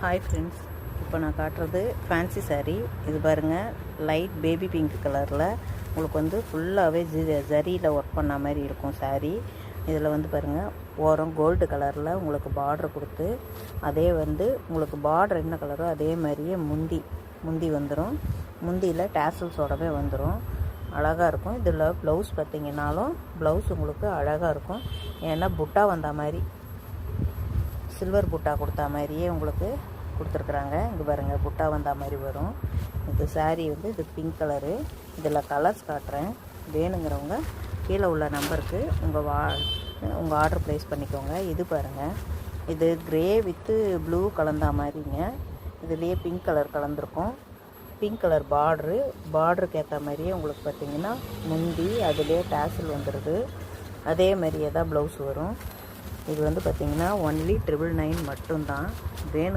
Hi friends, இப்போ நான் காட்டுறது ஃபேன்சி சாரீ. இது பாருங்கள், லைட் பேபி பிங்க் கலரில் உங்களுக்கு வந்து ஃபுல்லாகவே ஜரியில் ஒர்க் பண்ண மாதிரி இருக்கும் சாரீ. இதில் வந்து பாருங்கள், ஓரம் கோல்டு கலரில் உங்களுக்கு பார்டர் கொடுத்து, அதே வந்து உங்களுக்கு பார்டர் என்ன கலரோ அதே மாதிரியே முந்தி வந்துடும். முந்தியில் டேசல்ஸோடவே வந்துடும். அழகாக இருக்கும். இதில் ப்ளவுஸ் பார்த்திங்கனாலும் ப்ளவுஸ் உங்களுக்கு அழகாக இருக்கும். ஏன்னா புட்டா வந்த மாதிரி, சில்வர் புட்டா கொடுத்தா மாதிரியே உங்களுக்கு கொடுத்துருக்குறாங்க. இங்கே பாருங்கள், புட்டா வந்த மாதிரி வரும். இந்த சாரீ வந்து இது பிங்க் கலரு. இதில் கலர்ஸ் காட்டுறேன். வேணுங்கிறவங்க கீழே உள்ள நம்பருக்கு உங்கள் ஆர்டர் ப்ளேஸ் பண்ணிக்கோங்க. இது பாருங்கள், இது க்ரே வித்து ப்ளூ கலந்தா மாதிரிங்க. இதுலேயே பிங்க் கலர் கலந்துருக்கும். பிங்க் கலர் பார்டருக்கு ஏற்ற மாதிரியே உங்களுக்கு பார்த்திங்கன்னா முந்தி அதுலேயே டேசல் வந்துடுது. அதே மாதிரியே தான் ப்ளவுஸ் வரும். இது வந்து பார்த்திங்கன்னா ஒன்லி 999 மட்டும்தான். வேணுங்க